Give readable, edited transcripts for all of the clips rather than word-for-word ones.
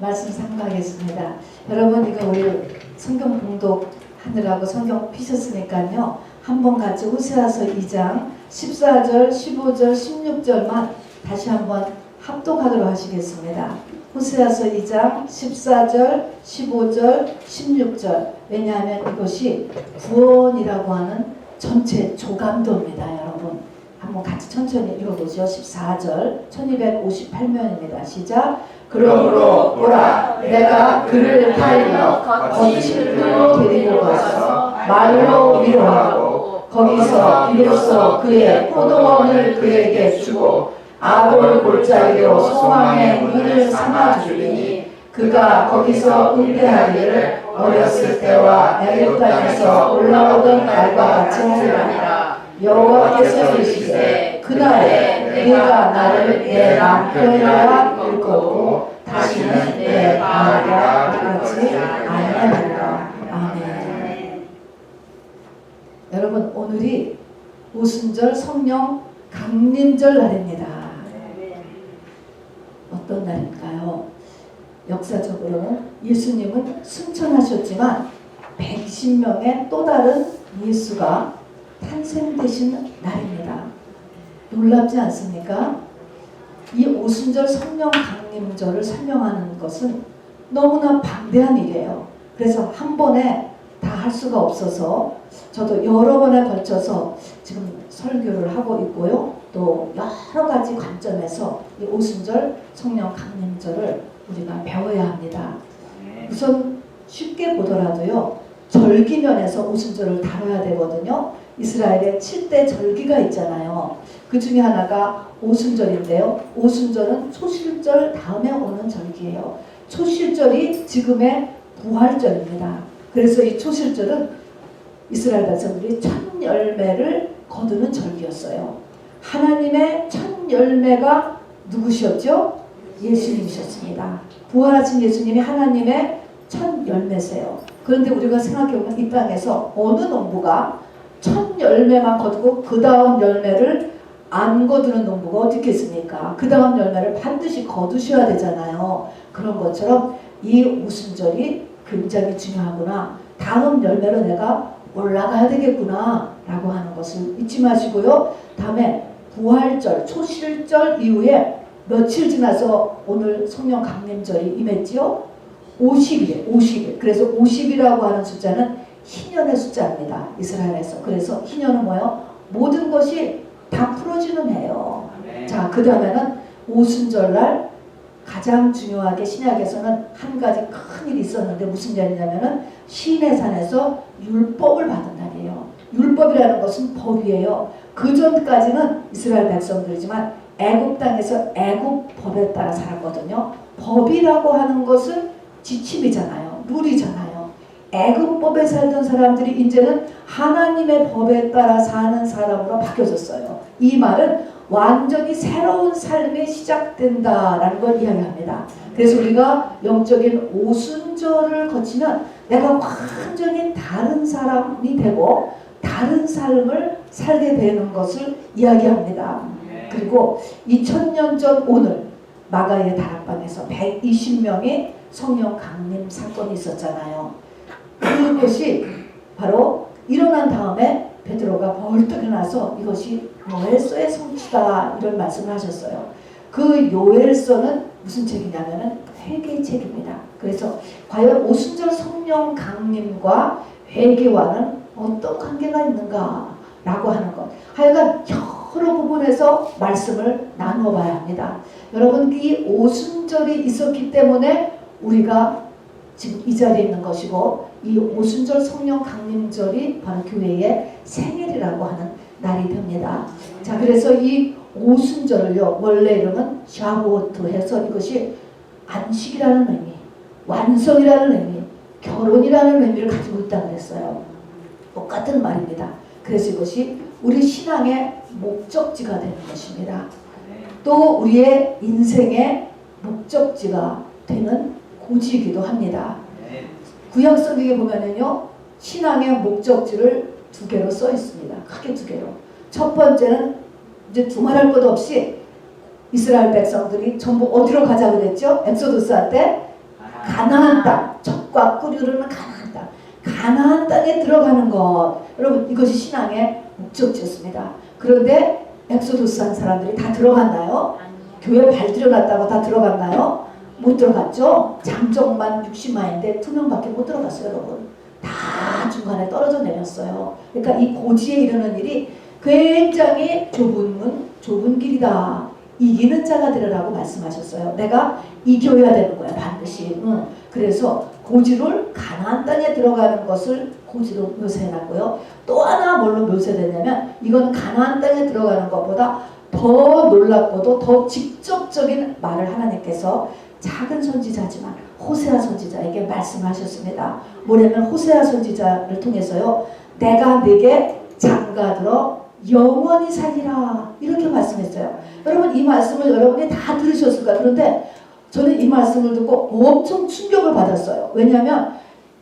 말씀 상고하겠습니다. 여러분 이거 우리 성경 봉독하느라고 성경 피셨으니까요. 한번 같이 호세아서 2장 14절, 15절, 16절만 다시 한번 합독하도록 하시겠습니다. 호세아서 2장 14절, 15절, 16절. 왜냐하면 이것이 구원이라고 하는 전체 조감도입니다. 여러분 한번 같이 천천히 읽어보죠. 14절 1258면입니다. 시작. 그러므로 보라 내가 그를 타일러 거짓으로 데리고 가서 말로 위로하고 거기서 비로소 그의 포도원을 그에게 주고 아골 골짜기로 소망의 문을 삼아주리니 그가 거기서 은퇴하기를 어렸을 때와 애굽 땅에서 올라오던 날과 같이 하리라. 여호와께서 이르시되 그날에 네가 나를 내 남편이라 부를 거고 다시는 내 아내라 부르지 아니하리라. 아멘. 여러분 오늘이 오순절 성령 강림절 날입니다. 어떤 날일까요? 역사적으로는 예수님은 승천하셨지만 120명의 또 다른 예수가 탄생되신 날입니다. 놀랍지 않습니까? 이 오순절 성령 강림절을 설명하는 것은 너무나 방대한 일이에요. 그래서 한 번에 다 할 수가 없어서 저도 여러 번에 걸쳐서 지금 설교를 하고 있고요. 또 여러 가지 관점에서 이 오순절 성령 강림절을 우리가 배워야 합니다. 우선 쉽게 보더라도요. 절기면에서 오순절을 다뤄야 되거든요. 이스라엘에 7대 절기가 있잖아요. 그 중에 하나가 오순절인데요. 오순절은 초실절 다음에 오는 절기예요. 초실절이 지금의 부활절입니다. 그래서 이 초실절은 이스라엘 백성들이 첫 열매를 거두는 절기였어요. 하나님의 첫 열매가 누구셨죠? 예수님이셨습니다. 부활하신 예수님이 하나님의 첫 열매세요. 그런데 우리가 생각해보면 이 땅에서 어느 농부가 첫 열매만 거두고 그 다음 열매를 안 거두는 농부가 어디 있겠습니까? 그 다음 열매를 반드시 거두셔야 되잖아요. 그런 것처럼 이 오순절이 굉장히 중요하구나. 다음 열매로 내가 올라가야 되겠구나 라고 하는 것을 잊지 마시고요. 다음에 부활절, 초실절 이후에 며칠 지나서 오늘 성령 강림절이 임했지요. 50일, 50일. 그래서 50이라고 하는 숫자는 희년의 숫자입니다. 이스라엘에서. 그래서 희년은 뭐예요? 모든 것이 다 풀어지는 해요. 자, 그 다음에는 오순절날 가장 중요하게 신약에서는 한 가지 큰 일이 있었는데 무슨 일이냐면은 시내산에서 율법을 받은 날이에요. 율법이라는 것은 법이에요. 그 전까지는 이스라엘 백성들이지만 애굽 땅에서 애굽 법에 따라 살았거든요. 법이라고 하는 것은 지침이잖아요. 룰이잖아요. 애굽법에 살던 사람들이 이제는 하나님의 법에 따라 사는 사람으로 바뀌어졌어요. 이 말은 완전히 새로운 삶이 시작된다라는 걸 이야기합니다. 그래서 우리가 영적인 오순절을 거치면 내가 완전히 다른 사람이 되고 다른 삶을 살게 되는 것을 이야기합니다. 그리고 2000년 전 오늘 마가의 다락방에서 120명의 성령 강림 사건이 있었잖아요. 그것이 바로 일어난 다음에 베드로가 벌떡 일어나서 이것이 요엘서의 성취다 이런 말씀을 하셨어요. 그 요엘서는 무슨 책이냐면은 회개 책입니다. 그래서 과연 오순절 성령 강림과 회개와는 어떤 관계가 있는가 라고 하는 것. 하여간 여러 부분에서 말씀을 나누어 봐야 합니다. 여러분 이 오순절이 있었기 때문에 우리가 지금 이 자리에 있는 것이고 이 오순절 성령 강림절이 바로 교회의 생일이라고 하는 날이 됩니다. 자, 그래서 이 오순절을요 원래 이름은 샤부오트 해서 이것이 안식이라는 의미, 완성이라는 의미, 결혼이라는 의미를 가지고 있다고 그랬어요. 똑같은 말입니다. 그래서 이것이 우리 신앙의 목적지가 되는 것입니다. 또 우리의 인생의 목적지가 되는 고지이기도 합니다. 구약 성경에 보면은요 신앙의 목적지를 두 개로 써 있습니다. 크게 두 개로. 첫 번째는 이제 두말할 것 없이 이스라엘 백성들이 전부 어디로 가자고 그랬죠? 엑소도스 할 때 가나안 땅, 젖과 꿀이 흐르는 가나안 땅, 가나안 땅에 들어가는 것. 여러분, 이것이 신앙의 목적지였습니다. 그런데 엑소도스 한 사람들이 다 들어갔나요? 교회 발 들여놨다고 다 들어갔나요? 못 들어갔죠? 장정만 60만인데 2명밖에 못 들어갔어요, 여러분. 다 중간에 떨어져 내렸어요. 그러니까 이 고지에 이르는 일이 굉장히 좁은 문, 좁은 길이다. 이기는 자가 되라고 말씀하셨어요. 내가 이겨야 되는 거야, 반드시. 그래서 고지를 가나안 땅에 들어가는 것을 고지로 묘사해놨고요. 또 하나 뭘로 묘사되냐면 이건 가나안 땅에 들어가는 것보다 더 놀랍고도 더 직접적인 말을 하나님께서 작은 선지자지만 호세아 선지자에게 말씀하셨습니다. 뭐냐면 호세아 선지자를 통해서요. 내가 네게 장가들어 영원히 살리라 이렇게 말씀했어요. 여러분 이 말씀을 여러분이 다 들으셨을 거예요. 그런데 저는 이 말씀을 듣고 엄청 충격을 받았어요. 왜냐하면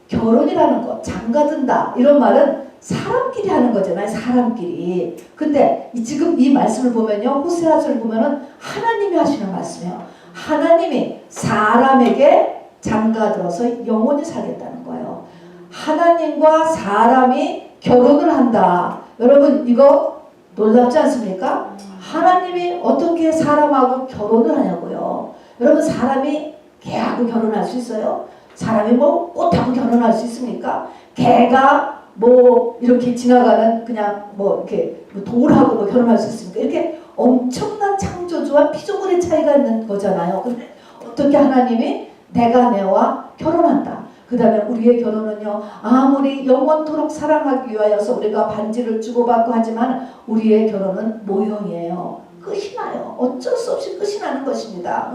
결혼이라는 것, 장가든다 이런 말은 사람끼리 하는 거잖아요. 사람끼리. 근데 지금 이 말씀을 보면요. 호세아서를 보면은 하나님이 하시는 말씀이에요. 하나님이 사람에게 장가들어서 영원히 살겠다는 거예요. 하나님과 사람이 결혼을 한다. 여러분 이거 놀랍지 않습니까? 하나님이 어떻게 사람하고 결혼을 하냐고요. 여러분 사람이 개하고 결혼할 수 있어요? 사람이 뭐 꽃하고 결혼할 수 있습니까? 개가 뭐 이렇게 지나가는 그냥 뭐 이렇게 돌하고 뭐 결혼할 수 있습니까? 이렇게 엄청난 창조주와 피조물의 차이가 있는 거잖아요. 근데 어떻게 하나님이 내가 내와 결혼한다. 그 다음에 우리의 결혼은요. 아무리 영원토록 사랑하기 위하여서 우리가 반지를 주고받고 하지만 우리의 결혼은 모형이에요. 끝이 나요. 어쩔 수 없이 끝이 나는 것입니다.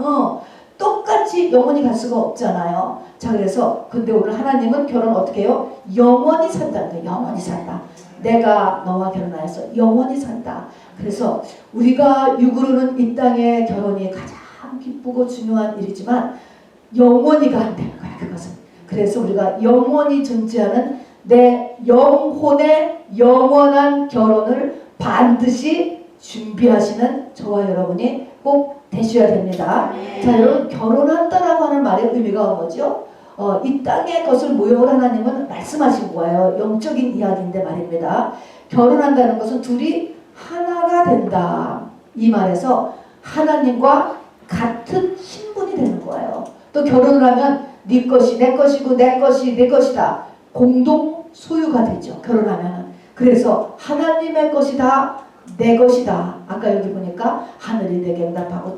똑같이 영원히 갈 수가 없잖아요. 자 그래서 근데 오늘 하나님은 결혼 어떻게 해요? 영원히 산다는 거예요. 영원히 산다. 내가 너와 결혼하여서 영원히 산다. 그래서 우리가 육으로는 이 땅의 결혼이 가장 기쁘고 중요한 일이지만 영원히가 안 되는 거야. 그것은. 그래서 우리가 영원히 존재하는 내 영혼의 영원한 결혼을 반드시 준비하시는 저와 여러분이 꼭 되셔야 됩니다. 자 여러분 결혼한다라고 하는 말의 의미가 뭐죠? 이 땅의 것을 모형을 하나님은 말씀하신 거예요. 영적인 이야기인데 말입니다. 결혼한다는 것은 둘이 하나가 된다. 이 말에서 하나님과 같은 신분이 되는 거예요. 또 결혼을 하면 네 것이 내 것이고 내 것이 내 것이다. 공동 소유가 되죠. 결혼하면. 그래서 하나님의 것이다. 내 것이다. 아까 여기 보니까 하늘이 내게 응답하고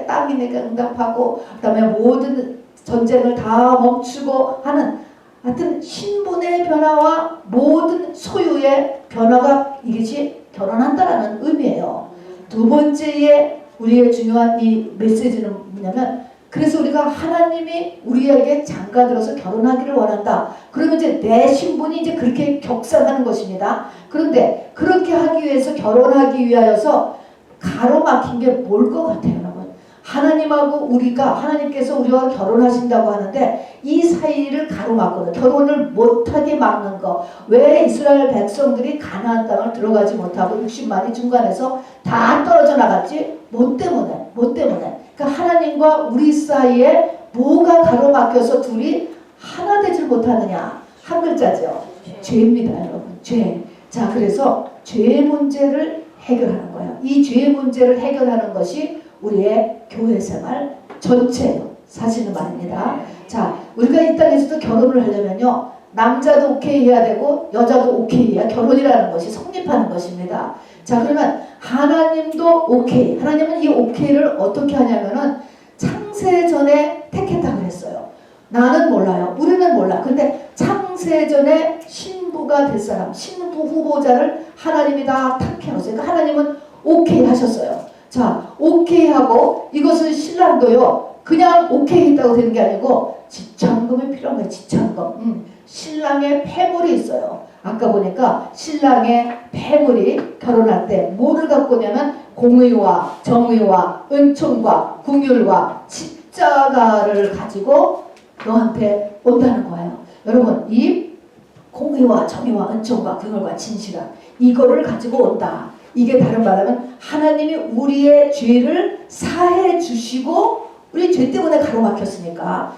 땅이 내게 응답하고 그 다음에 모든 전쟁을 다 멈추고 하는 하여튼 신분의 변화와 모든 소유의 변화가 이것이 결혼한다라는 의미예요. 두 번째의 우리의 중요한 이 메시지는 뭐냐면 그래서 우리가 하나님이 우리에게 장가들어서 결혼하기를 원한다. 그러면 이제 내 신분이 이제 그렇게 격상하는 것입니다. 그런데 그렇게 하기 위해서 결혼하기 위하여서 가로막힌 게 뭘 것 같아요, 여러분? 하나님하고 우리가 하나님께서 우리와 결혼하신다고 하는데 이 사이를 가로막거든. 결혼을 못하게 막는 거. 왜 이스라엘 백성들이 가나안 땅을 들어가지 못하고 60만이 중간에서 다 떨어져 나갔지? 뭐 때문에? 그러니까 하나님과 우리 사이에 뭐가 가로막혀서 둘이 하나 되질 못하느냐? 한 글자죠. 죄입니다, 여러분. 죄. 자, 그래서 죄의 문제를 해결하는 거예요. 이 죄의 문제를 해결하는 것이 우리의 교회 생활 전체예요. 사실은 말입니다. 자, 우리가 이 땅에서도 결혼을 하려면요. 남자도 오케이 해야 되고 여자도 오케이 해야 결혼이라는 것이 성립하는 것입니다. 자, 그러면 하나님도 오케이. 하나님은 이 오케이를 어떻게 하냐면은 창세전에 택했다고 그랬어요. 나는 몰라요. 우리는 몰라. 근데 창세전에 신부가 될 사람, 신부 후보자를 하나님이 다 택해놓았어요. 그러니까 하나님은 오케이 하셨어요. 자, 오케이 하고 이것은 신랑도요. 그냥 오케이 했다고 되는 게 아니고 지참금이 필요한 거예요. 지참금. 신랑의 폐물이 있어요. 아까 보니까 신랑의 폐물이 결혼할 때 뭐를 갖고 오냐면 공의와 정의와 은총과 긍휼과 십자가를 가지고 너한테 온다는 거예요. 여러분 이 공의와 정의와 은총과 긍휼과 진실함 이거를 가지고 온다. 이게 다른 말하면 하나님이 우리의 죄를 사해 주시고 우리 죄 때문에 가로막혔으니까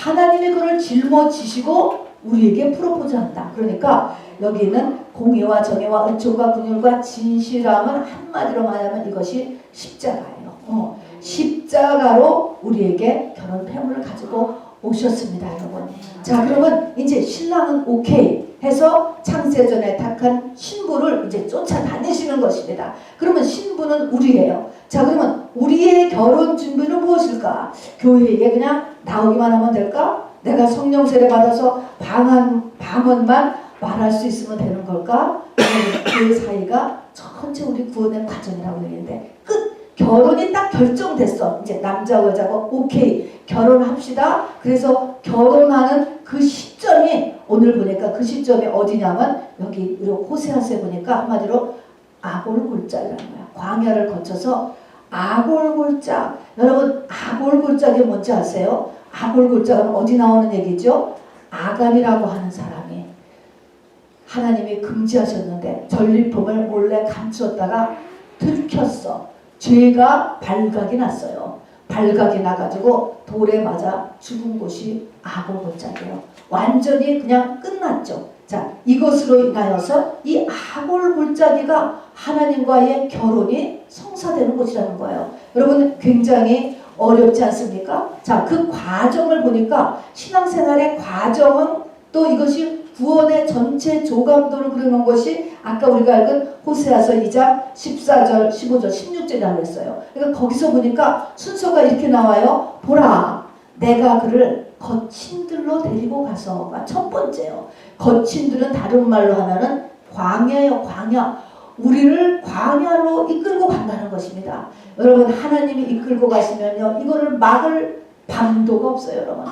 하나님이 그를 짊어지시고 우리에게 프로포즈한다. 그러니까 여기는 공의와 정의와 은총과 긍휼과 진실함은 한마디로 말하면 이것이 십자가예요. 십자가로 우리에게 결혼 폐물을 가지고 오셨습니다, 여러분. 자, 그러면 이제 신랑은 오케이 해서 창세전에 택한 신부를 이제 쫓아다니시는 것입니다. 그러면 신부는 우리예요. 자, 그러면 우리의 결혼 준비는 무엇일까? 교회에 그냥 나오기만 하면 될까? 내가 성령 세례 받아서 방언만 말할 수 있으면 되는 걸까? 그 사이가 전체 우리 구원의 과정이라고 얘기했는데 결혼이 딱 결정됐어. 이제 남자와 여자가 오케이 결혼합시다. 그래서 결혼하는 그 시점이 오늘 보니까 그 시점이 어디냐면 여기 호세아서에 보니까 한마디로 아골골짝이라는 거야. 광야를 거쳐서 아골골짝. 여러분 아골골짝이 뭔지 아세요? 아골골짝은 어디 나오는 얘기죠? 아간이라고 하는 사람이 하나님이 금지하셨는데 전리품을 몰래 감추었다가 들켰어. 죄가 발각이 났어요. 발각이 나가지고 돌에 맞아 죽은 곳이 아골골짝이에요. 완전히 그냥 끝났죠. 자, 이것으로 인하여서 이 아골골짝이가 하나님과의 결혼이 성사되는 곳이라는 거예요. 여러분 굉장히 어렵지 않습니까? 자, 그 과정을 보니까 신앙생활의 과정은 또 이것이 구원의 전체 조감도를 그려놓은 것이 아까 우리가 읽은 호세아서 2장 14절, 15절, 16절이라고 했어요. 그러니까 거기서 보니까 순서가 이렇게 나와요. 보라, 내가 그를 거친들로 데리고 가서가 첫 번째요. 거친들은 다른 말로 하면은 광야예요. 광야. 우리를 광야로 이끌고 간다는 것입니다. 여러분 하나님이 이끌고 가시면요. 이거를 막을 방도가 없어요. 여러분.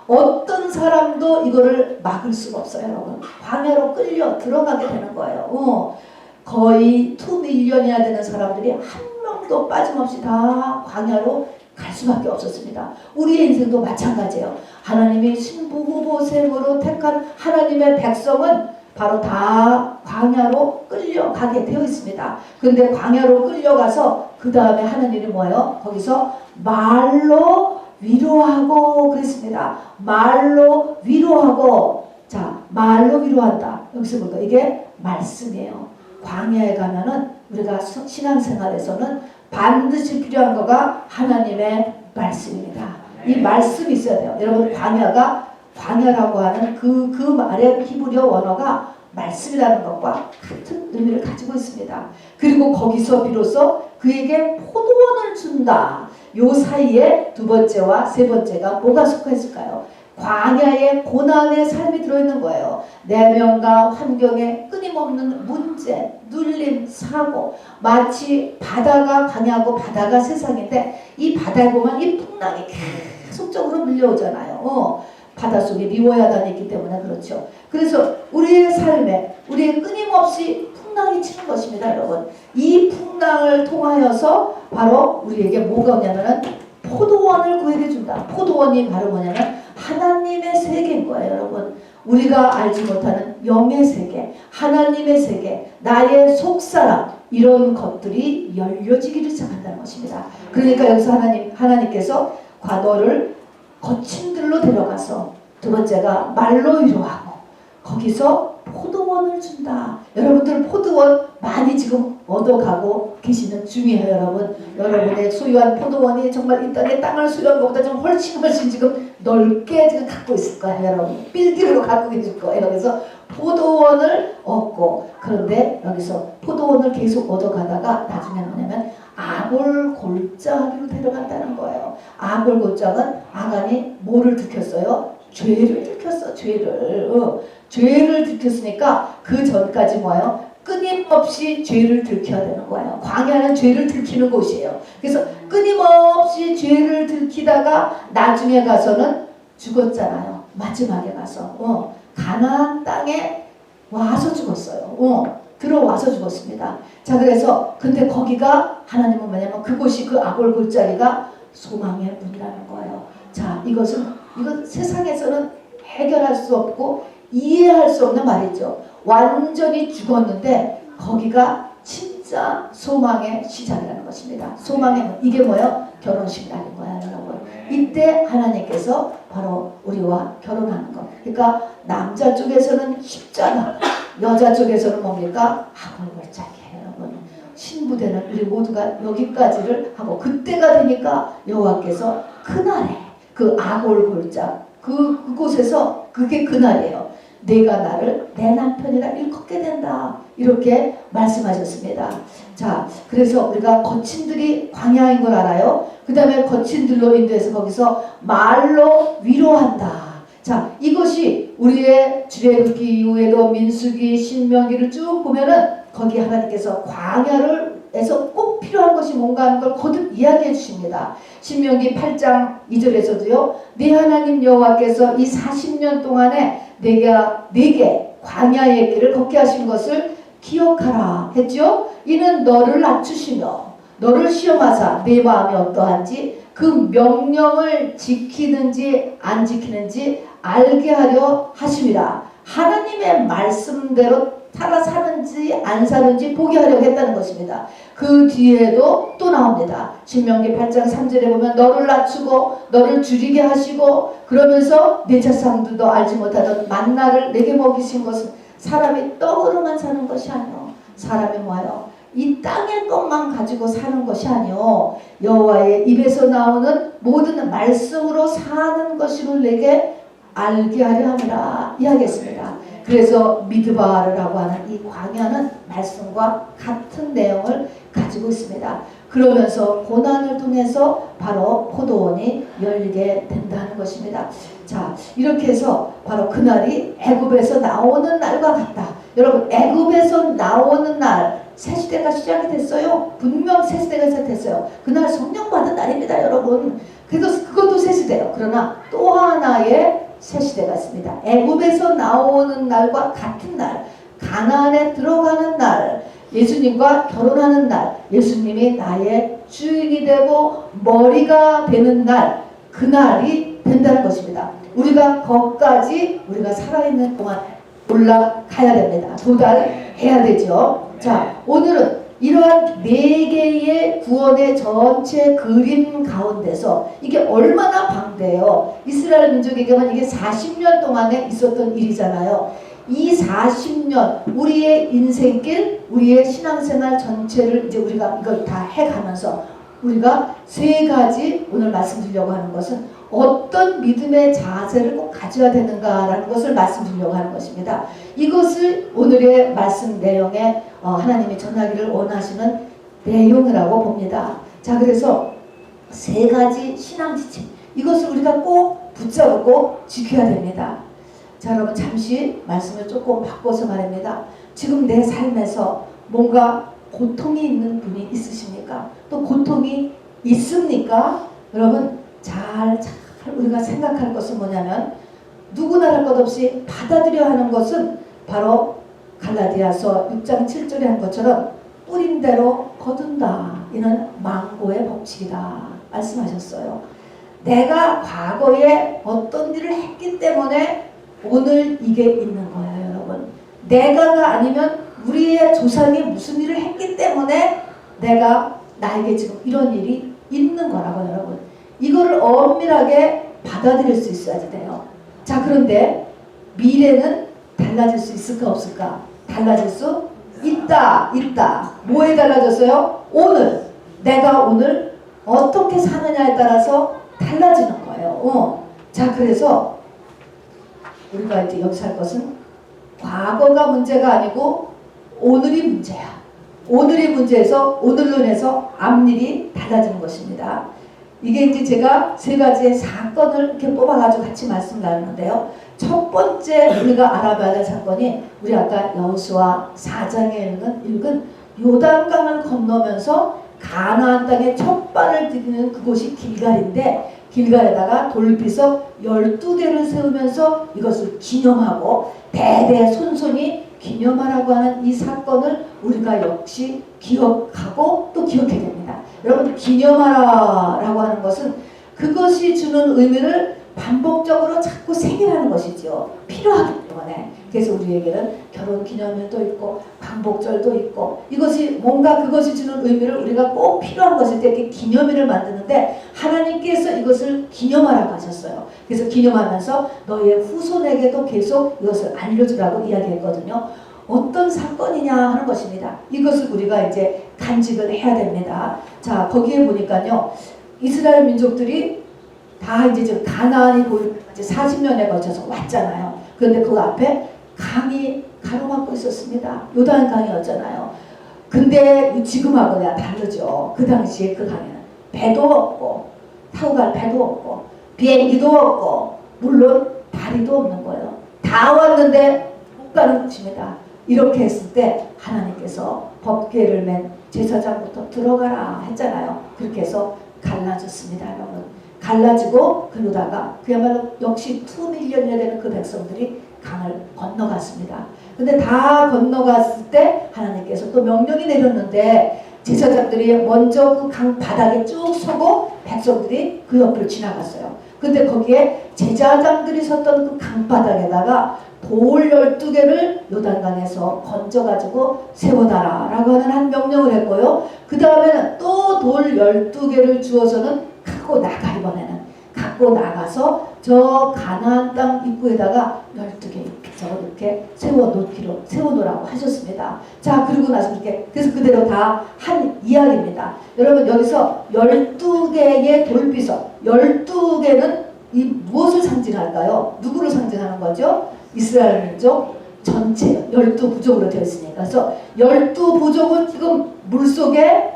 어떤 사람도 이거를 막을 수가 없어요. 여러분. 광야로 끌려 들어가게 되는 거예요. 거의 2밀리언이나 되는 사람들이 한 명도 빠짐없이 다 광야로 갈 수밖에 없었습니다. 우리의 인생도 마찬가지예요. 하나님이 신부 후보생으로 택한 하나님의 백성은 바로 다 광야로 끌려가게 되어 있습니다. 그런데 광야로 끌려가서 그 다음에 하나님이 뭐예요? 거기서 말로 위로하고 그랬습니다. 말로 위로하고. 자, 말로 위로한다. 여기서 볼까? 이게 말씀이에요. 광야에 가면은 우리가 신앙생활에서는 반드시 필요한 거가 하나님의 말씀입니다. 이 말씀이 있어야 돼요. 여러분 광야라고 하는 그 말의 히브리어 원어가 말씀이라는 것과 같은 의미를 가지고 있습니다. 그리고 거기서 비로소 그에게 포도원을 준다. 요 사이에 두 번째와 세 번째가 뭐가 속해있을까요? 광야의 고난의 삶이 들어있는 거예요. 내면과 환경에 끊임없는 문제, 눌림, 사고. 마치 바다가 광야고 바다가 세상인데 이 바다에 보면 이 풍랑이 계속적으로 밀려오잖아요. 바닷속에 리워야단이 있기 때문에 그렇죠. 그래서 우리의 삶에 우리의 끊임없이 풍랑이 치는 것입니다. 여러분. 이 풍랑을 통하여서 바로 우리에게 뭐가 오냐면은 포도원을 구해게 준다. 포도원이 바로 뭐냐면 하나님의 세계인 거예요. 여러분. 우리가 알지 못하는 영의 세계, 하나님의 세계, 나의 속사람 이런 것들이 열려지기를 시작한다는 것입니다. 그러니까 여기서 하나님께서 과거를 거친들로 데려가서 두 번째가 말로 위로하고 거기서 포도원을 준다. 여러분들 포도원 많이 지금 얻어가고 계시는 중이에요. 여러분. 여러분의 소유한 포도원이 정말 이 땅에 땅을 소유한 것보다 좀 훨씬 지금 넓게 지금 갖고 있을 거예요. 여러분. 빌딩으로 갖고 계실 거예요. 그래서 포도원을 얻고 그런데 여기서 포도원을 계속 얻어가다가 나중에 뭐냐면 아골골짜기로 데려간다는 거예요. 아골골짝은 아간이 뭐를 들켰어요? 죄를 들켰어. 죄를 들켰으니까 그 전까지 뭐예요? 끊임없이 죄를 들켜야 되는 거예요. 광야는 죄를 들키는 곳이에요. 그래서 끊임없이 죄를 들키다가 나중에 가서는 죽었잖아요. 마지막에 가서 가나안 땅에 와서 죽었어요. 들어와서 죽었습니다. 자, 그래서 근데 거기가 하나님은 뭐냐면 그곳이 그 아골골짜기가 소망의 문이라는 거예요. 자, 이건 세상에서는 해결할 수 없고 이해할 수 없는 말이죠. 완전히 죽었는데 거기가 진짜 소망의 시작이라는 것입니다. 소망의 문. 이게 뭐예요? 결혼식이라는 거예요, 여러분. 이때 하나님께서 바로 우리와 결혼하는 것. 그러니까 남자 쪽에서는 십자가, 여자 쪽에서는 뭡니까? 아골골짜기예요. 신부되는 우리 모두가 여기까지를 하고, 그때가 되니까 여호와께서 그날에 그 아골골짝 그곳에서 그게 그날이에요. 내가 나를 내 남편이라 일컫게 된다, 이렇게 말씀하셨습니다. 자, 그래서 우리가 거친들이 광야인 걸 알아요. 그 다음에 거친들로 인도해서 거기서 말로 위로한다. 자, 이것이 우리의 출애굽기 이후에도 민수기, 신명기를 쭉 보면은 거기 하나님께서 광야를에서 꼭 필요한 것이 뭔가 하는 걸 거듭 이야기해 주십니다. 신명기 8장 2절에서도요. 네 하나님 여호와께서 이 40년 동안에 내게 광야의 길을 걷게 하신 것을 기억하라 했죠. 이는 너를 낮추시며 너를 시험하사 내 마음이 어떠한지 그 명령을 지키는지 안 지키는지 알게 하려 하심이라. 하나님의 말씀대로 사는지 안 사는지 보게 하려고 했다는 것입니다. 그 뒤에도 또 나옵니다. 신명기 8장 3절에 보면 너를 낮추고 너를 줄이게 하시고 그러면서 내 자상들도 알지 못하던 만나를 내게 먹이신 것은 사람이 떡으로만 사는 것이 아니오. 사람이 뭐예요? 이 땅의 것만 가지고 사는 것이 아니오. 여호와의 입에서 나오는 모든 말씀으로 사는 것임을 내게 알게 하려 함이라 이야기했습니다. 그래서 미드바르라고 하는 이 광야는 말씀과 같은 내용을 가지고 있습니다. 그러면서 고난을 통해서 바로 포도원이 열리게 된다는 것입니다. 자, 이렇게 해서 바로 그날이 애굽에서 나오는 날과 같다. 여러분, 애굽에서 나오는 날 새 시대가 시작이 됐어요. 분명 새 시대가 시작됐어요. 그날 성령 받은 날입니다, 여러분. 그래서 그것도 새 시대예요. 그러나 또 하나의 새 시대가 있습니다. 애굽에서 나오는 날과 같은 날, 가나안에 들어가는 날, 예수님과 결혼하는 날, 예수님이 나의 주인이 되고 머리가 되는 날, 그날이 된다는 것입니다. 우리가 거기까지 우리가 살아있는 동안 올라가야 됩니다. 도달해야 되죠. 자, 오늘은 이러한 4개의 구원의 전체 그림 가운데서 이게 얼마나 방대해요. 이스라엘 민족에게만 이게 40년 동안에 있었던 일이잖아요. 이 40년 우리의 인생길, 우리의 신앙생활 전체를 이제 우리가 이걸 다 해가면서 우리가 3가지 오늘 말씀드리려고 하는 것은 어떤 믿음의 자세를 꼭 가져야 되는가라는 것을 말씀드리려고 하는 것입니다. 이것을 오늘의 말씀 내용에 하나님이 전하기를 원하시는 내용이라고 봅니다. 자, 그래서 3가지 신앙 지침, 이것을 우리가 꼭 붙잡고 지켜야 됩니다. 자, 여러분, 잠시 말씀을 조금 바꿔서 말합니다. 지금 내 삶에서 뭔가 고통이 있는 분이 있으십니까? 또 고통이 있습니까? 여러분, 잘 우리가 생각할 것은 뭐냐면, 누구나 할 것 없이 받아들여야 하는 것은 바로 갈라디아서 6장 7절에 한 것처럼 뿌린 대로 거둔다. 이는 망고의 법칙이다 말씀하셨어요. 내가 과거에 어떤 일을 했기 때문에 오늘 이게 있는 거예요, 여러분. 내가가 아니면 우리의 조상이 무슨 일을 했기 때문에 나에게 지금 이런 일이 있는 거라고, 여러분. 이거를 엄밀하게 받아들일 수 있어야지 돼요. 자, 그런데 미래는 달라질 수 있을까 없을까? 달라질 수 있다. 뭐에 달라졌어요? 오늘. 내가 오늘 어떻게 사느냐에 따라서 달라지는 거예요. 자, 그래서 우리가 이제 여기서 할 것은 과거가 문제가 아니고 오늘이 문제야. 오늘이 문제에서 오늘로 인해서 앞일이 달라지는 것입니다. 이게 이제 제가 3가지의 사건을 이렇게 뽑아가지고 같이 말씀 나누는데요. 첫 번째 우리가 알아봐야 될 사건이 우리 아까 여호수아 4장에 읽은 요단강을 건너면서 가나안 땅에 첫 발을 디디는 그곳이 길갈인데, 길갈에다가 돌비석 12대를 세우면서 이것을 기념하고 대대손손이 기념하라고 하는 이 사건을 우리가 역시 기억하고 또 기억해야 됩니다. 여러분, 기념하라고 하는 것은 그것이 주는 의미를 반복적으로 자꾸 새기라는 것이죠. 필요하기 때문에. 그래서 우리에게는 결혼 기념일도 있고 광복절도 있고 이것이 뭔가 그것이 주는 의미를 우리가 꼭 필요한 것일 때 이렇게 기념일을 만드는데 하나님께서 이것을 기념하라고 하셨어요. 그래서 기념하면서 너희의 후손에게도 계속 이것을 알려주라고 이야기했거든요. 어떤 사건이냐 하는 것입니다. 이것을 우리가 이제 간직을 해야 됩니다. 자, 거기에 보니까요, 이스라엘 민족들이 다 이제 좀 가나안이 이제 40년에 걸쳐서 왔잖아요. 그런데 그 앞에 강이 가로막고 있었습니다. 요단 강이었잖아요. 근데 지금하고는 다르죠. 그 당시에 그 강에는 배도 없고 타고 갈 배도 없고 비행기도 없고 물론 다리도 없는 거예요. 다 왔는데 못 가는 것입니다. 이렇게 했을 때 하나님께서 법궤를 맨 제사장부터 들어가라 했잖아요. 그렇게 해서 갈라졌습니다, 여러분. 갈라지고 그러다가 그야말로 역시 2밀리언이나 되는 그 백성들이 강을 건너갔습니다. 근데 다 건너갔을 때 하나님께서 또 명령이 내렸는데 제사장들이 먼저 그 강 바닥에 쭉 서고 백성들이 그 옆을 지나갔어요. 근데 거기에 제사장들이 섰던 그 강바닥에다가 돌 12개를 요단강에서 건져가지고 세워놔라 라고 하는 한 명령을 했고요. 그 다음에는 또 돌 12개를 주어서는 갖고 나가, 이번에는 갖고 나가서 저 가나안 땅 입구에다가 12개 이렇게 세워놓으라고 하셨습니다. 자, 그리고 나서 이렇게 그래서 그대로 다 한 이야기입니다. 여러분, 여기서 12개의 돌비석, 12개는 이 무엇을 상징할까요? 누구를 상징하는 거죠? 이스라엘 민족 전체 12부족으로 되어 있으니까. 그래서 12부족은 지금 물속에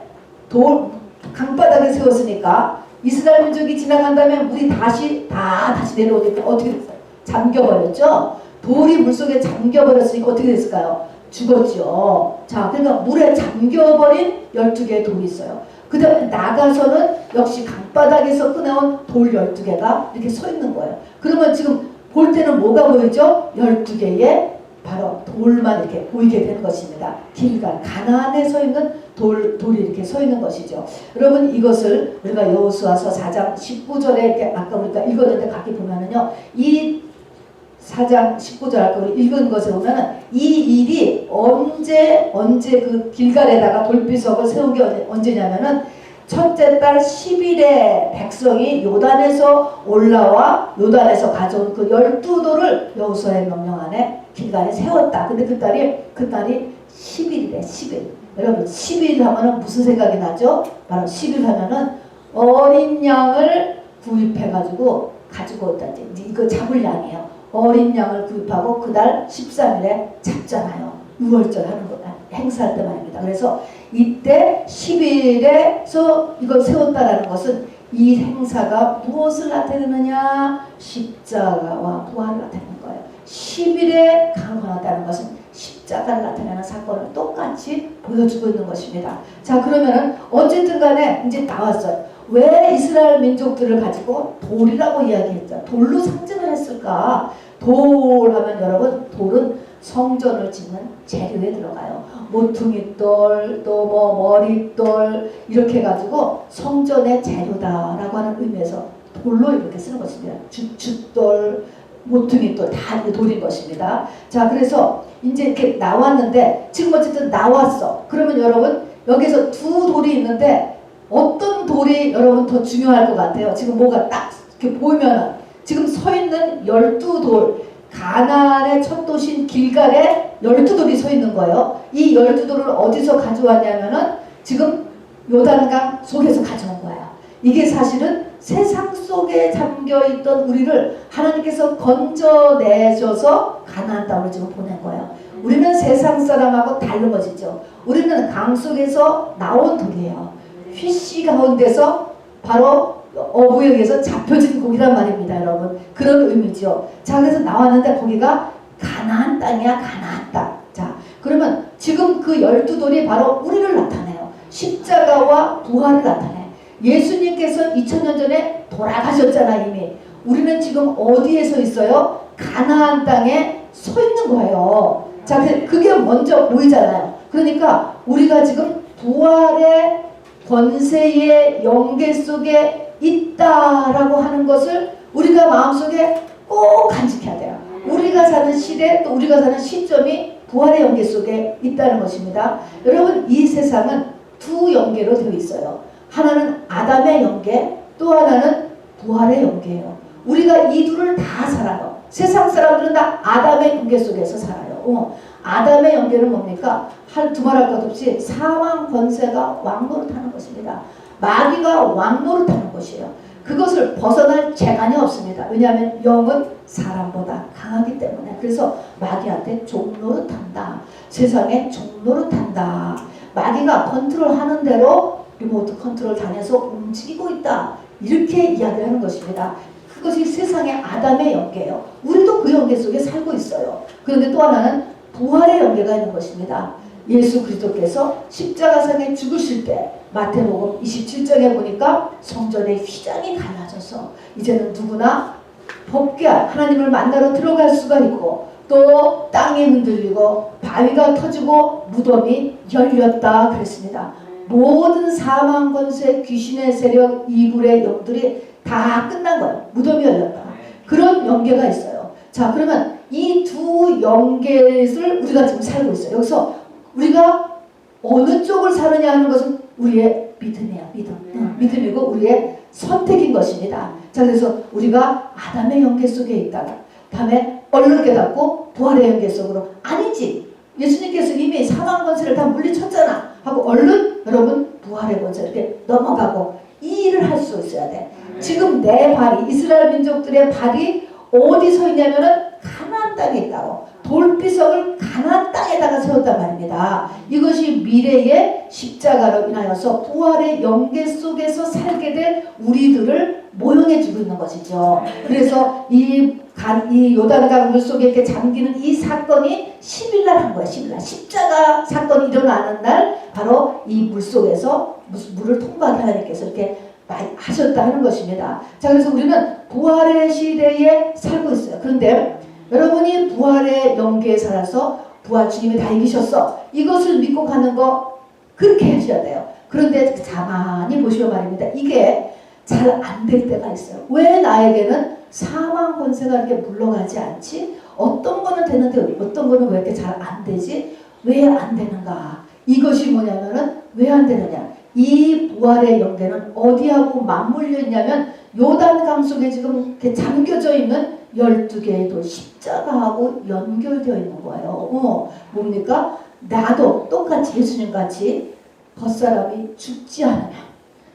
강바닥에 세웠으니까 이스라엘 민족이 지나간 다음에 물이 다시 내려오니까 어떻게 됐어요? 잠겨버렸죠? 돌이 물속에 잠겨버렸으니까 어떻게 됐을까요? 죽었죠. 자, 그러니까 물에 잠겨버린 12개의 돌이 있어요. 그 다음에 나가서는 역시 강바닥에서 꺼내온 돌 12개가 이렇게 서 있는 거예요. 그러면 지금 볼 때는 뭐가 보이죠? 12개의 바로 돌만 이렇게 보이게 되는 것입니다. 길갈, 가나안에 서 있는 돌이 이렇게 서 있는 것이죠. 여러분, 이것을 우리가 여호수아서 4장 19절에 이렇게 아까 우리가 읽었는데 가기 보면은요, 이 4장 19절 아까 우리 읽은 것에 보면은 이 일이 언제 그 길갈에다가 돌비석을 세운 게 언제냐면은 첫째 달 10일에 백성이 요단에서 올라와 요단에서 가져온 그 12돌을 여호수아의 명령 안에 길갈에 세웠다. 근데 그 달이 10일이래. 10일. 여러분, 10일 하면은 무슨 생각이 나죠? 바로 10일 하면은 어린 양을 구입해가지고 가지고 있다. 이제 이거 잡을 양이에요. 어린 양을 구입하고 그달 13일에 잡잖아요. 6월절 하는 거 행사할 때 말입니다. 그래서 이때 10일에서 이걸 세웠다라는 것은 이 행사가 무엇을 나타내느냐? 십자가와 부활을 나타내는 거예요. 10일에 강을 건넜다는 것은 십자가를 나타내는 사건을 똑같이 보여주고 있는 것입니다. 자, 그러면은 어쨌든 간에 이제 나왔어요. 왜 이스라엘 민족들을 가지고 돌이라고 이야기했죠? 돌로 상징을 했을까? 돌 하면 여러분, 돌은 성전을 짓는 재료에 들어가요. 모퉁이돌, 또 머릿돌 이렇게 해가지고 성전의 재료다라고 하는 의미에서 돌로 이렇게 쓰는 것입니다. 주춧돌, 모퉁이돌 다 돌인 것입니다. 자, 그래서 이제 이렇게 나왔는데 지금 어쨌든 나왔어. 그러면 여러분, 여기서 두 돌이 있는데 어떤 돌이 여러분 더 중요할 것 같아요? 지금 뭐가 딱 이렇게 보이면은 지금 서 있는 12돌, 가나안의 첫 도시인 길갈에 12돌이 서 있는 거예요. 이 12돌을 어디서 가져왔냐면은 지금 요단강 속에서 가져온 거예요. 이게 사실은 세상 속에 잠겨있던 우리를 하나님께서 건져내셔서 가나안 땅으로 지금 보낸 거예요. 우리는 세상 사람하고 다른 것이죠. 우리는 강 속에서 나온 돌이에요. 휘씨 가운데서 바로 어부에 의해서 잡혀진 고기란 말입니다, 여러분. 그런 의미죠. 자, 그래서 나왔는데 거기가 가나안 땅이야, 가나안 땅. 자, 그러면 지금 그 12돌이 바로 우리를 나타내요. 십자가와 부활을 나타내. 예수님께서 2000년 전에 돌아가셨잖아, 이미. 우리는 지금 어디에 서 있어요? 가나안 땅에 서 있는 거예요. 자, 그게 먼저 보이잖아요. 그러니까 우리가 지금 부활의 권세의 영계 속에 있다라고 하는 것을 우리가 마음속에 꼭 간직해야 돼요. 우리가 우리가 사는 시대 또 우리가 사는 시점이 부활의 연계 속에 있다는 것입니다. 여러분 이 세상은 두 연계로 되어 있어요. 하나는 아담의 연계 또 하나는 부활의 연계예요. 우리가 이 둘을 다 살아요. 세상 사람들은 다 아담의 연계 속에서 살아요. 아담의 연계는 뭡니까? 두말할 것 없이 사망 권세가 왕노릇하는 것입니다. 마귀가 왕노릇하는 것이에요. 그것을 벗어날 재간이 없습니다. 왜냐하면 영은 사람보다 강하기 때문에. 그래서 마귀한테 종노릇한다. 세상에 종노릇한다. 마귀가 컨트롤하는 대로 리모트 컨트롤 당해서 움직이고 있다. 이렇게 이야기하는 것입니다. 그것이 세상의 아담의 연계예요. 우리도 그 연계 속에 살고 있어요. 그런데 또 하나는 부활의 연계가 있는 것입니다. 예수 그리스도께서 십자가상에 죽으실 때 마태복음 27장에 보니까 성전의 휘장이 갈라져서 이제는 누구나 법궤 하나님을 만나러 들어갈 수가 있고 또 땅이 흔들리고 바위가 터지고 무덤이 열렸다 그랬습니다. 모든 사망 권세 귀신의 세력 이불의 영들이 다 끝난 거예요. 무덤이 열렸다. 그런 연계가 있어요. 자 그러면 이 두 연계를 우리가 지금 살고 있어요. 여기서 우리가 어느 쪽을 사느냐 하는 것은 우리의 믿음이야. 믿음이고 우리의 선택인 것입니다. 자 그래서 우리가 아담의 연계 속에 있다가 다음에 얼른 깨닫고 부활의 연계 속으로 아니지 예수님께서 이미 사망 권세를 다 물리쳤잖아 하고 얼른 여러분 부활의 권세 이렇게 넘어가고 이 일을 할 수 있어야 돼. 지금 내 발이 이스라엘 민족들의 발이 어디 서 있냐면은 가나안 땅에 있다고. 돌비석을 가나안 땅에다가 세웠단 말입니다. 이것이 미래의 십자가로 인하여서 부활의 연계 속에서 살게 될 우리들을 모형해 주고 있는 것이죠. 그래서 이 요단강 물 속에 이렇게 잠기는 이 사건이 10일날 한 거예요. 10일날 십자가 사건이 일어나는 날 바로 이 물 속에서 물을 통과하게 하나님께서 이렇게 하셨다 하는 것입니다. 자 그래서 우리는 부활의 시대에 살고 있어요. 그런데 여러분이 부활의 연계에 살아서 부활 주님이 다 이기셨어. 이것을 믿고 가는 거 그렇게 하셔야 돼요. 그런데 가만히 보시면 말입니다. 이게 잘 안 될 때가 있어요. 왜 나에게는 사망 권세가 이렇게 물러가지 않지? 어떤 거는 되는데 어떤 거는 왜 이렇게 잘 안 되지? 왜 안 되는가? 이것이 뭐냐면은 왜 안 되느냐? 이 부활의 연계는 어디하고 맞물려 있냐면 요단강 속에 지금 이렇게 잠겨져 있는 12개의 돌 십자가하고 연결되어 있는 거예요. 뭡니까? 나도 똑같이 예수님같이 겉사람이 죽지 않으면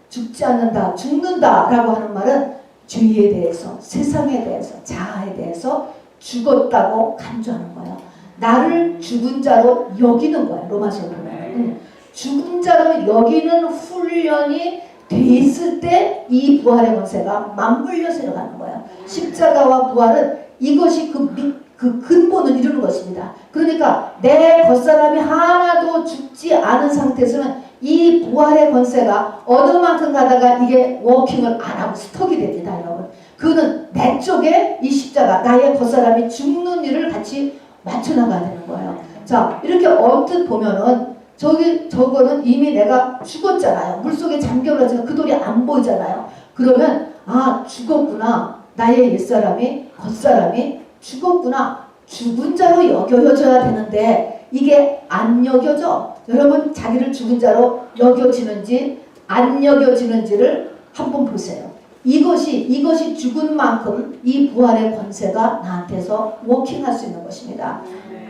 죽지 않는다 죽는다 라고 하는 말은 죄에 대해서 세상에 대해서 자아에 대해서 죽었다고 간주하는 거예요. 나를 죽은 자로 여기는 거예요. 로마서 보면 죽은 자로 여기는 훈련이 돼 있을 때 이 부활의 권세가 맞물려서 일어나는 거예요. 십자가와 부활은 이것이 그 근본을 이루는 것입니다. 그러니까 내 겉사람이 하나도 죽지 않은 상태에서는 이 부활의 권세가 어느 만큼 가다가 이게 워킹을 안 하고 스톱이 됩니다. 여러분 그거는 내 쪽에 이 십자가 나의 겉사람이 죽는 일을 같이 맞춰나가야 되는 거예요. 자 이렇게 언뜻 보면은 저거는 이미 내가 죽었잖아요. 물속에 잠겨버려서 그 돌이 안 보이잖아요. 그러면 아 죽었구나. 나의 옛사람이 겉사람이 죽었구나. 죽은 자로 여겨져야 되는데 이게 안 여겨져. 여러분 자기를 죽은 자로 여겨지는지 안 여겨지는지를 한번 보세요. 이것이 죽은 만큼 이 부활의 권세가 나한테서 워킹할 수 있는 것입니다.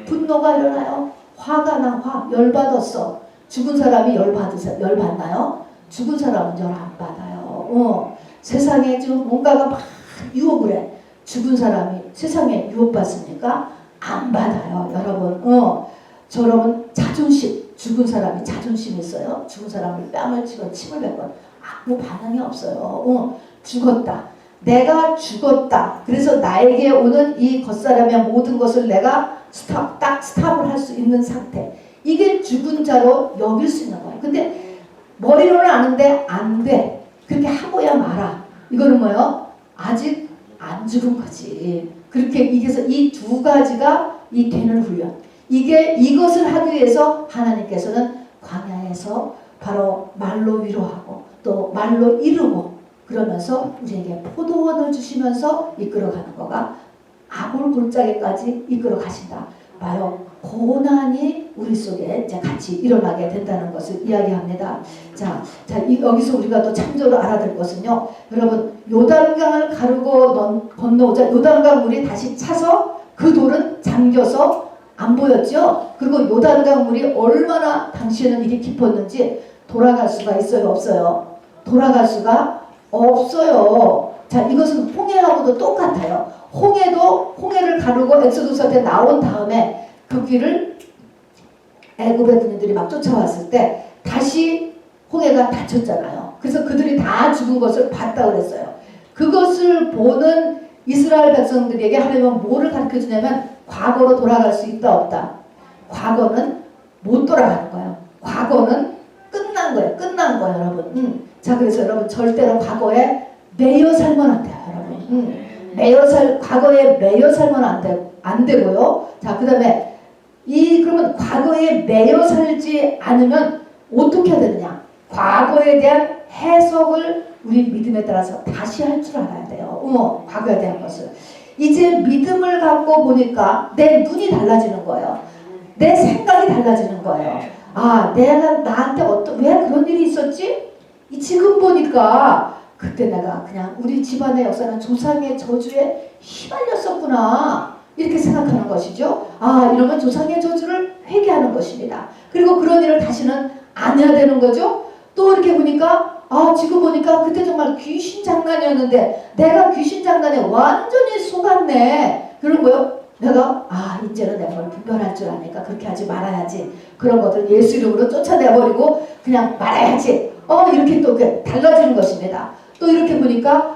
분노가 일어나요. 화가 나, 열받았어. 죽은 사람이 열받나요? 죽은 사람은 열 안 받아요. 세상에 지금 뭔가가 막 유혹을 해. 죽은 사람이 세상에 유혹받습니까? 안 받아요. 여러분. 저러면 자존심. 죽은 사람이 자존심이 있어요. 죽은 사람을 뺨을 치고 침을 뱉건 아무 반응이 없어요. 죽었다. 내가 죽었다. 그래서 나에게 오는 이 겉사람의 모든 것을 내가 스탑을 할 수 있는 상태. 이게 죽은 자로 여길 수 있는 거예요. 근데 머리로는 아는데 안 돼. 그렇게 하고야 말아. 이거는 뭐예요? 아직 안 죽은 거지. 그렇게 이게서 이 두 가지가 이 되는 훈련. 이것을 하기 위해서 하나님께서는 광야에서 바로 말로 위로하고 또 말로 이루고 그러면서 우리에게 포도원을 주시면서 이끌어가는 거가 아골 골짜기까지 이끌어 가신다. 봐요. 고난이 우리 속에 이제 같이 일어나게 된다는 것을 이야기합니다. 여기서 우리가 또 참조로 알아들 것은요. 여러분, 요단강을 가르고 건너오자 요단강 물이 다시 차서 그 돌은 잠겨서 안 보였죠. 그리고 요단강 물이 얼마나 당시에는 일이 깊었는지 돌아갈 수가 있어요, 없어요? 돌아갈 수가 없어요. 자, 이것은 홍해하고도 똑같아요. 홍해를 가르고 엑소도서 때 나온 다음에 그 길을 애굽의 군인들이 막 쫓아왔을 때 다시 홍해가 닫혔잖아요. 그래서 그들이 다 죽은 것을 봤다 그랬어요. 그것을 보는 이스라엘 백성들에게 하나님은 뭐를 가르쳐 주냐면 과거로 돌아갈 수 있다 없다. 과거는 못 돌아가는 거예요. 과거는 끝난 거예요. 끝난 거예요, 여러분. 자, 그래서 여러분 절대로 과거에 매여 살면 안 돼요, 여러분. 과거에 매여 살면 안 되고요. 자, 그 다음에 그러면 과거에 매여 살지 않으면 어떻게 해야 되느냐? 과거에 대한 해석을 우리 믿음에 따라서 다시 할 줄 알아야 돼요. 과거에 대한 것을. 이제 믿음을 갖고 보니까 내 눈이 달라지는 거예요. 내 생각이 달라지는 거예요. 아, 내가 나한테 왜 그런 일이 있었지? 지금 보니까 그때 내가 그냥 우리 집안의 역사는 조상의 저주에 휘말렸었구나. 이렇게 생각하는 것이죠. 아, 이러면 조상의 저주를 회개하는 것입니다. 그리고 그런 일을 다시는 안 해야 되는 거죠. 또 이렇게 보니까 지금 보니까 그때 정말 귀신 장난이었는데 내가 귀신 장난에 완전히 속았네. 그런 거요. 내가 이제는 내가 뭘 분별할 줄 아니까 그렇게 하지 말아야지. 그런 것들 예수 이름으로 쫓아내버리고 그냥 말아야지. 이렇게 또 달라지는 것입니다. 또 이렇게 보니까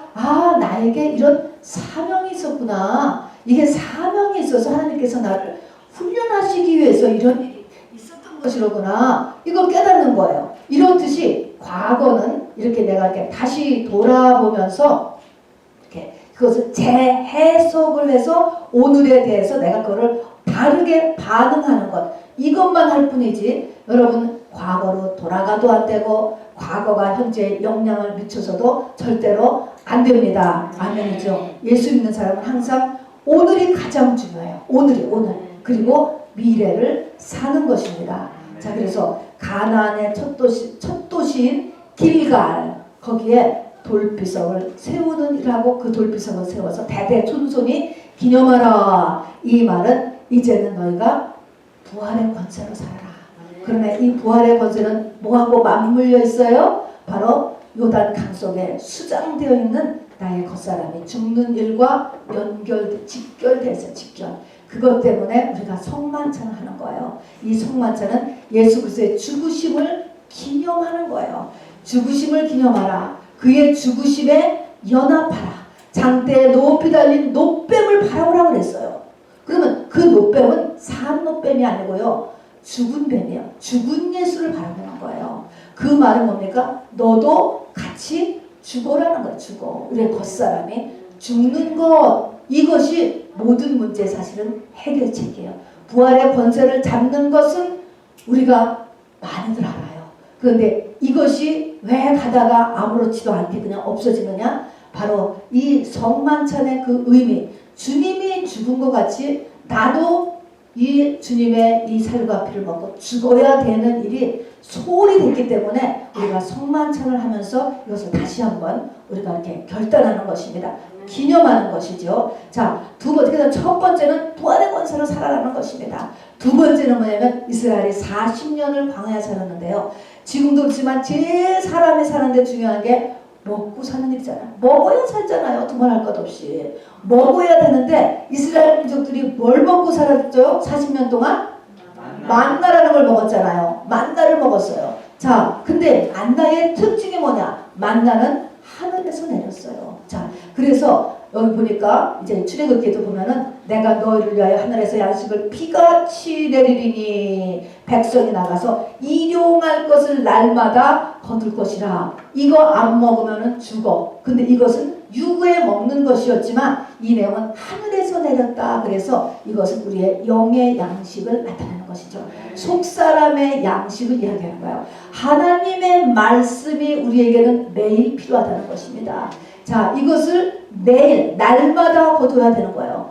나에게 이런 사명이 있었구나. 이게 사명이 있어서 하나님께서 나를 훈련하시기 위해서 이런 일이 있었던 것이로구나. 이걸 깨닫는 거예요. 이렇듯이 과거는 이렇게 내가 이렇게 다시 돌아보면서 이렇게 그것을 재해석을 해서 오늘에 대해서 내가 그거를 다르게 반응하는 것. 이것만 할 뿐이지 여러분 과거로 돌아가도 안 되고 과거가 현재에 영향을 미쳐서도 절대로 안 됩니다. 아멘이죠. 예수 믿는 사람은 항상 오늘이 가장 중요해요. 오늘. 그리고 미래를 사는 것입니다. 자, 그래서 가나안의 첫 도시인 길갈, 거기에 돌비석을 세우는 일하고 그 돌비석을 세워서 대대손손이 기념하라. 이 말은 이제는 너희가 부활의 권세로 살아라. 그러면 이 부활의 권세는 뭐하고 맞물려 있어요? 바로 요단 강 속에 수장되어 있는 나의 겉사람이 죽는 일과 직결돼서 직결. 그것 때문에 우리가 성만찬을 하는 거예요. 이 성만찬은 예수 그리스도의 죽으심을 기념하는 거예요. 죽으심을 기념하라. 그의 죽으심에 연합하라. 장대에 높이 달린 노뱀을 바라보라 그랬어요. 그러면 그 노뱀은 산 노뱀이 아니고요. 죽은 뱀이에요. 죽은 예수를 바라보는 거예요. 그 말은 뭡니까? 너도 같이 죽어라는 거예요. 죽어. 우리의 겉사람이 죽는 것. 이것이 모든 문제의 사실은 해결책이에요. 부활의 권세를 잡는 것은 우리가 많이들 알아요. 그런데 이것이 왜 가다가 아무렇지도 않게 그냥 없어지느냐? 바로 이 성만찬의 그 의미. 주님이 죽은 것 같이 나도 이 주님의 이 살과 피를 먹고 죽어야 되는 일이 소홀히 됐기 때문에 우리가 성만찬을 하면서 이것을 다시 한번 우리가 이렇게 결단하는 것입니다. 기념하는 것이죠. 자, 그래서 첫 번째는 부활의 권세로 살아라는 것입니다. 두 번째는 뭐냐면 이스라엘이 40년을 광야에 살았는데요. 지금도 그렇지만 제일 사람이 사는데 중요한 게 먹고 사는 일이잖아요. 먹어야 살잖아요. 두말할 것 없이. 먹어야 되는데 이스라엘 민족들이 뭘 먹고 살았죠? 40년 동안? 만나라는 걸 먹었잖아요. 만나를 먹었어요. 자, 근데 만나의 특징이 뭐냐? 만나는 하늘에서 내렸어요. 자, 그래서 여기 보니까 이제 출애굽기에도 보면은 내가 너희를 위하여 하늘에서 양식을 비같이 내리리니 백성이 나가서 일용할 것을 날마다 거둘 것이라. 이거 안 먹으면은 죽어. 근데 이것은 유구에 먹는 것이었지만 이 내용은 하늘에서 내렸다. 그래서 이것은 우리의 영의 양식을 나타내는 것이죠. 속사람의 양식을 이야기하는 거예요. 하나님의 말씀이 우리에게는 매일 필요하다는 것입니다. 자, 이것을 매일 날마다 거둬야 되는 거예요.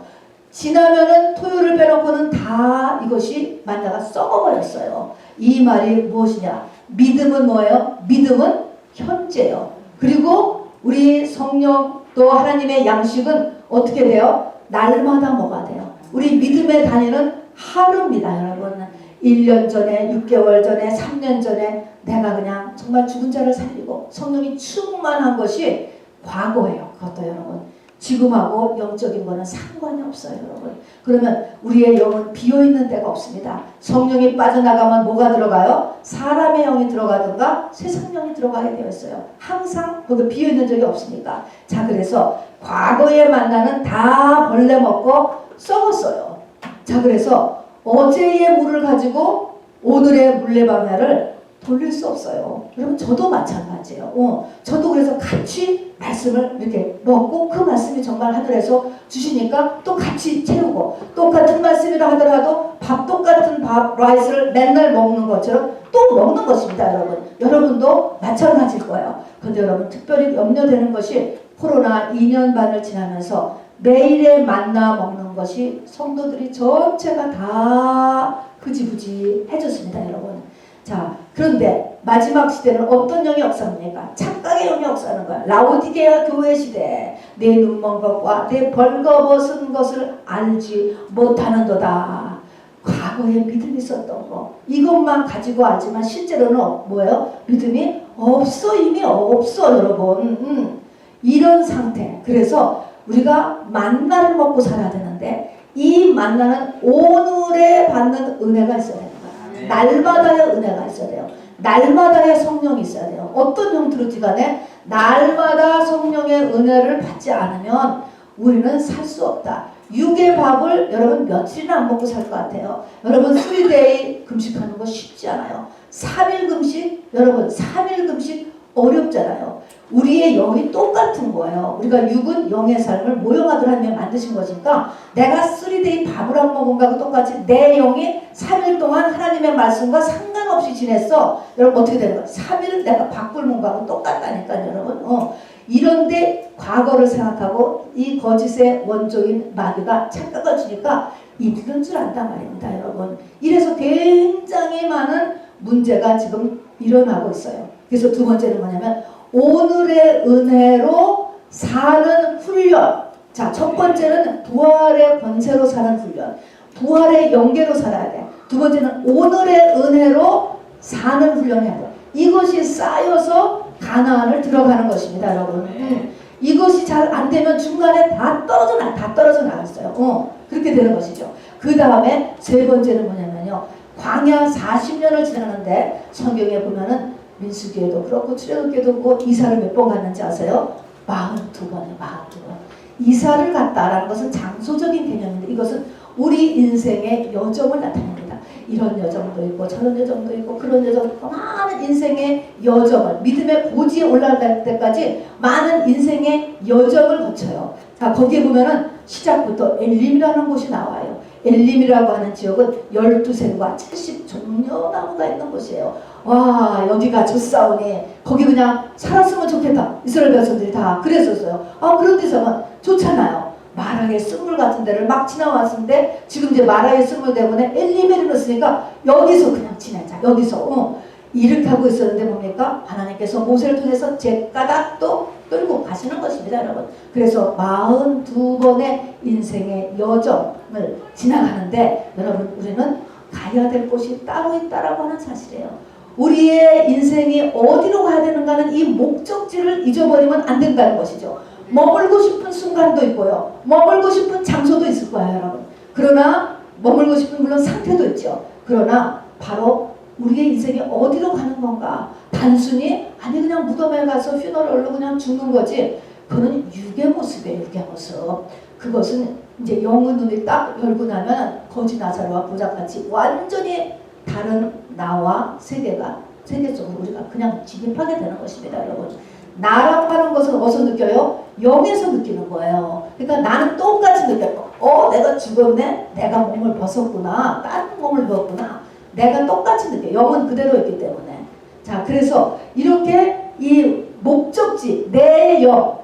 지나면은 토요일을 빼놓고는 다 이것이 만나가 썩어버렸어요. 이 말이 무엇이냐? 믿음은 뭐예요? 믿음은 현재요. 그리고 우리 성령 또 하나님의 양식은 어떻게 돼요? 날마다 뭐가 돼요? 우리 믿음의 단위는 하루입니다, 여러분. 1년 전에, 6개월 전에, 3년 전에 내가 그냥 정말 죽은 자를 살리고 성령이 충만한 것이 과거예요. 그것도 여러분. 지금하고 영적인 거는 상관이 없어요, 여러분. 그러면 우리의 영은 비어있는 데가 없습니다. 성령이 빠져나가면 뭐가 들어가요? 사람의 영이 들어가든가 세상 영이 들어가게 되어 있어요. 항상 거기 비어있는 적이 없으니까. 자, 그래서 과거의 만나는 다 벌레 먹고 썩었어요. 자, 그래서 어제의 물을 가지고 오늘의 물레방아를 돌릴 수 없어요. 여러분, 저도 마찬가지예요. 저도 그래서 같이 말씀을 이렇게 먹고 그 말씀이 정말 하늘에서 주시니까 또 같이 채우고, 똑같은 말씀이라 하더라도 똑같은 밥 라이스를 맨날 먹는 것처럼 또 먹는 것입니다, 여러분. 여러분도 마찬가지일 거예요. 그런데 여러분, 특별히 염려되는 것이 코로나 2년 반을 지나면서 매일의 만나 먹는 것이 성도들이 전체가 다 흐지부지해졌습니다, 여러분. 자, 그런데 마지막 시대는 어떤 영이 역사합니까? 착각의 영이 역사하는 거야. 라오디게아 교회 시대. 내 눈먼 것과 내 벌거벗은 것을 알지 못하는도다. 과거에 믿음이 있었던 거. 이것만 가지고 알지만 실제로는 뭐예요? 믿음이 없어. 이미 없어, 여러분. 이런 상태. 그래서 우리가 만나를 먹고 살아야 되는데 이 만나는 오늘에 받는 은혜가 있어야 돼요. 날마다의 은혜가 있어야 돼요. 날마다의 성령이 있어야 돼요. 어떤 형태로지 간에 날마다 성령의 은혜를 받지 않으면 우리는 살 수 없다. 육의 밥을 여러분 며칠이나 안 먹고 살 것 같아요. 여러분 3데이 금식하는 거 쉽지 않아요. 3일 금식, 여러분 3일 금식 어렵잖아요. 우리의 영이 똑같은 거예요. 우리가 육은 영의 삶을 모형하도록 하나님 만드신 것이니까 내가 3데이 밥을 안 먹은 거하고 똑같이 내 영이 3일 동안 하나님의 말씀과 상관없이 지냈어. 여러분 어떻게 되는 거야? 3일을 내가 밥 굶은 거하고 똑같다니까요, 여러분. 이런데 과거를 생각하고 이 거짓의 원조인 마귀가 착각을 주니까 이런 줄 안단 말입니다, 여러분. 이래서 굉장히 많은 문제가 지금 일어나고 있어요. 그래서 두 번째는 뭐냐면 오늘의 은혜로 사는 훈련. 자, 첫 번째는 부활의 권세로 사는 훈련. 부활의 연계로 살아야 돼. 두 번째는 오늘의 은혜로 사는 훈련을 해야 돼. 이것이 쌓여서 가나안을 들어가는 것입니다, 여러분. 이것이 잘 안 되면 중간에 다 떨어져 나갔어요. 그렇게 되는 것이죠. 그 다음에 세 번째는 뭐냐면요. 광야 40년을 지나는데 성경에 보면은 민수기에도 그렇고 출애굽기에도 그렇고 이사를 몇 번 갔는지 아세요? 42번이에요. 42번. 이사를 갔다라는 것은 장소적인 개념인데 이것은 우리 인생의 여정을 나타냅니다. 이런 여정도 있고 저런 여정도 있고 그런 여정도 있고 많은 인생의 여정을 믿음의 고지에 올라갈 때까지 많은 인생의 여정을 거쳐요. 자, 거기에 보면은 시작부터 엘림이라는 곳이 나와요. 엘림이라고 하는 지역은 12샘과 70종려나무가 있는 곳이에요. 와, 여기가 좋사오니 거기 그냥 살았으면 좋겠다. 이스라엘 백성들이 다 그랬었어요. 그런 데서는 좋잖아요. 마라의 쓴물 같은 데를 막 지나왔는데 지금 이제 마라의 쓴물 때문에 엘리멜을 넣었으니까 여기서 그냥 지내자. 여기서 이렇게 하고 있었는데 뭡니까? 하나님께서 모세를 통해서 제가닥도 끌고 가시는 것입니다, 여러분. 그래서 42번의 인생의 여정을 지나가는데 여러분 우리는 가야 될 곳이 따로 있다라고 하는 사실이에요. 우리의 인생이 어디로 가야 되는가는 이 목적지를 잊어버리면 안 된다는 것이죠. 머물고 싶은 순간도 있고요. 머물고 싶은 장소도 있을 거예요, 여러분. 그러나 머물고 싶은 물론 상태도 있죠. 그러나 바로 우리의 인생이 어디로 가는 건가? 단순히 아니 그냥 무덤에 가서 휘너럴로 그냥 죽는 거지. 그거는 육의 모습이에요. 육의 모습. 그것은 이제 영의 눈이 딱 열고 나면 거지 나사로와 부자같이 완전히 다른 나와 세계가 세계 속으로 우리가 그냥 진입하게 되는 것입니다, 여러분. 나라고 하는 것은 어디서 느껴요? 영에서 느끼는 거예요. 그러니까 나는 똑같이 느껴요. 내가 죽었네? 내가 몸을 벗었구나. 다른 몸을 벗었구나. 내가 똑같이 느껴요. 영은 그대로 있기 때문에. 자, 그래서 이렇게 이 목적지,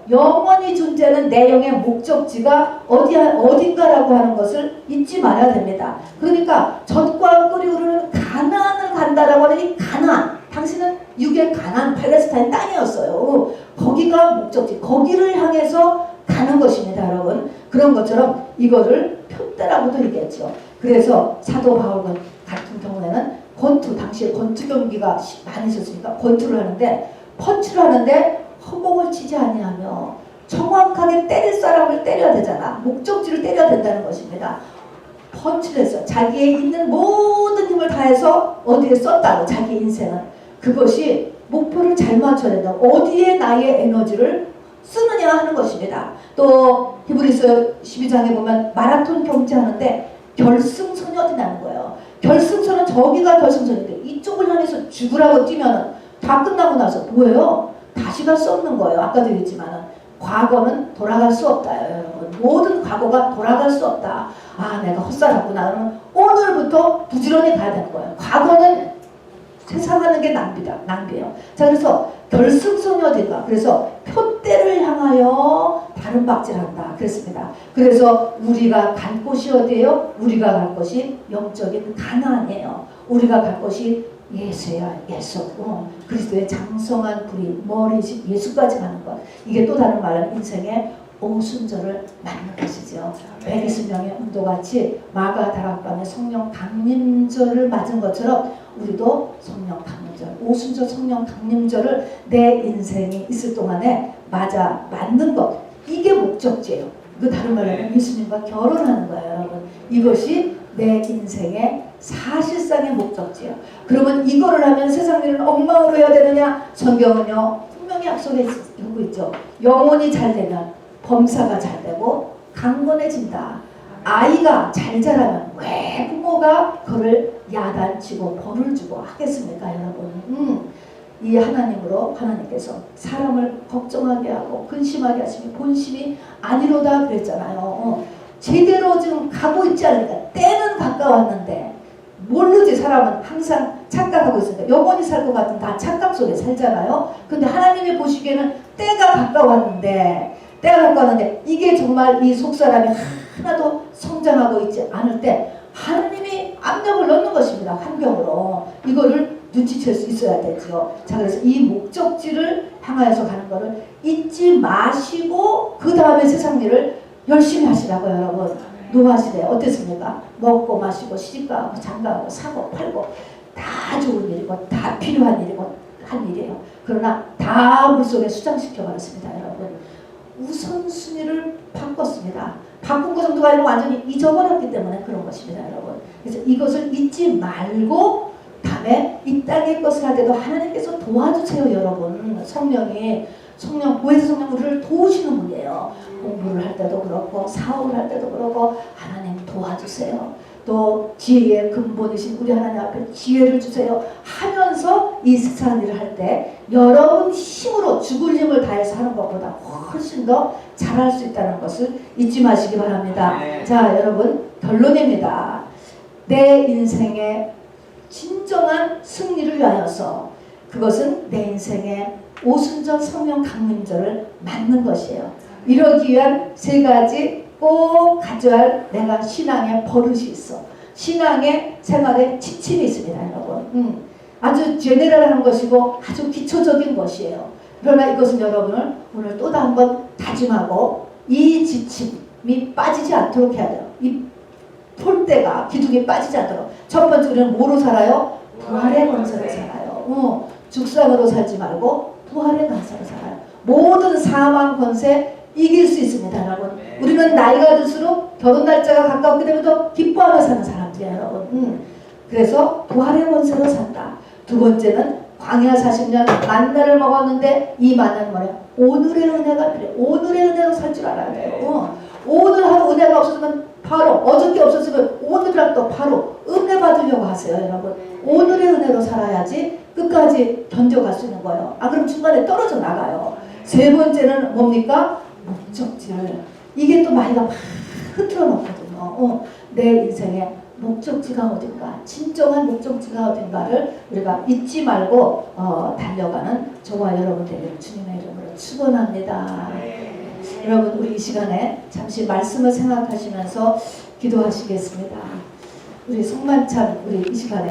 영원히 존재하는 내 영의 목적지가 어딘가라고 하는 것을 잊지 말아야 됩니다. 그러니까 젖과 꿀이 흐르는 가나안을 간다라고 하는 이 가나안, 당신은 육의 가나안, 팔레스타인 땅이었어요. 거기가 목적지, 거기를 향해서 가는 것입니다, 여러분. 그런 것처럼 이거를 표대라고도 얘기했죠. 그래서 사도 바울 같은 경우에는 권투, 당시에 권투 경기가 많이 있었으니까 권투를 하는데, 펀치를 하는데 허공을 치지 아니하며 정확하게 때릴 사람을 때려야 되잖아. 목적지를 때려야 된다는 것입니다. 펀치를 해서 자기의 있는 모든 힘을 다해서 어디에 썼다고, 자기 인생은. 그것이 목표를 잘 맞춰야 된다. 어디에 나의 에너지를 쓰느냐 하는 것입니다. 또 히브리서 12장에 보면 마라톤 경기하는데 결승선이 나는 거예요. 결승선은 저기가 결승선인데 이쪽을 향해서 죽으라고 뛰면은 다 끝나고 나서 뭐예요? 다시 갈 수 없는 거예요. 아까도 얘기했지만은 과거는 돌아갈 수 없다, 여러분. 모든 과거가 돌아갈 수 없다. 아, 내가 헛살았구나. 그러면 오늘부터 부지런히 가야 되는 거예요. 과거는 세상하는 게 낭비예요. 자, 그래서 결승선이 어딘가? 그래서 표대를 향하여 다른 박질한다. 그랬습니다. 그래서 우리가 갈 곳이 어디예요? 우리가 갈 곳이 영적인 가나안이에요. 우리가 갈 곳이 예수야, 예수. 그리스도의 장성한 불이 머리식 예수까지 가는 것. 이게 또 다른 말로 인생의 오순절을 맞는 것이죠. 120명의 운도같이 마가 다락방의 성령 강림절을 맞은 것처럼 우리도 성령 강림절, 오순절 성령 강림절을 내 인생이 있을 동안에 맞는 것. 이게 목적지예요. 그 다른 말로 예수님과 결혼하는 거예요, 여러분. 이것이 내 인생의 사실상의 목적지예요. 그러면 이거를 하면 세상 일은 엉망으로 해야 되느냐? 성경은요 분명히 약속하고 있죠. 영혼이 잘 되면 범사가 잘 되고 강건해진다. 아이가 잘 자라면 왜 부모가 그를 야단치고 벌을 주고 하겠습니까, 여러분? 이 하나님으로 하나님께서 사람을 걱정하게 하고 근심하게 하시니 본심이 아니로다 그랬잖아요. 제대로 지금 가고 있지 않으니까 때는 가까웠는데 모르지. 사람은 항상 착각하고 있으니까 영원히 살 것 같은 다 착각 속에 살잖아요. 근데 하나님이 보시기에는 때가 가까웠는데 이게 정말 이 속사람이 하나도 성장하고 있지 않을 때 하나님이 압력을 넣는 것입니다. 환경으로. 이거를 눈치챌 수 있어야 되죠. 자, 그래서 이 목적지를 향하여서 가는 거를 잊지 마시고 그 다음에 세상 일을 열심히 하시라고요, 여러분. 노하시래요. 어땠습니까? 먹고 마시고 시집가고 장가가고 사고 팔고 다 좋은 일이고 다 필요한 일이고 한 일이에요. 그러나 다 물속에 수장시켜 버렸습니다, 여러분. 우선순위를 바꿨습니다. 바꾼 것 정도가 아니라 완전히 잊어버렸기 때문에 그런 것입니다, 여러분. 그래서 이것을 잊지 말고 다음에 이 땅의 것을 할 때도 하나님께서 도와주세요, 여러분. 성령, 보혜사 성령 우리를 도우시는 분이에요. 공부를 할 때도 그렇고 사업을 할 때도 그렇고 하나님 도와주세요. 또 지혜의 근본이신 우리 하나님 앞에 지혜를 주세요 하면서 이 세상 일을 할 때 여러분 힘으로 죽을 힘을 다해서 하는 것보다 훨씬 더 잘할 수 있다는 것을 잊지 마시기 바랍니다. 자, 여러분, 결론입니다. 내 인생의 진정한 승리를 위하여서 그것은 내 인생의 오순절 성령 강림절을 맞는 것이에요. 이러기 위한 세 가지 꼭 가져야 할 내가 신앙의 버릇이 있어. 신앙의 생활에 지침이 있습니다, 여러분. 아주 제네럴한 것이고 아주 기초적인 것이에요. 그러나 이것은 여러분을 오늘 또 한 번 다짐하고 이 지침이 빠지지 않도록 해야 돼요. 이 폴대가 기둥이 빠지지 않도록. 첫 번째, 우리는 뭐로 살아요? 부활의 권세로 살아요. 죽상으로 살지 말고 부활의 권세로 살아요. 모든 사망 권세 이길 수 있습니다, 여러분. 우리는 나이가 들수록 결혼 날짜가 가까웠기 때문에 더 기뻐하며 사는 사람들이에요, 여러분. 그래서 부활의 권세로 산다. 두 번째는 광야 40년 만나를 먹었는데 이 만나는 뭐예요? 오늘의 은혜가 필요해요. 오늘의 은혜로 살 줄 알아야 돼요. 오늘 하루 은혜가 없었으면 바로, 어저께 없었으면 오늘이라도 바로 은혜 받으려고 하세요, 여러분. 오늘의 은혜로 살아야지 끝까지 견뎌갈 수 있는 거예요. 아, 그럼 중간에 떨어져 나가요. 세 번째는 뭡니까? 목적지를. 이게 또 마이가 막 흐트러 놓거든요. 내 인생의 목적지가 어딘가, 진정한 목적지가 어딘가를 우리가 잊지 말고 달려가는 저와 여러분 되기를 주님의 이름으로 축원합니다. 여러분 우리 이 시간에 잠시 말씀을 생각하시면서 기도하시겠습니다. 우리 송만찬 우리 이 시간에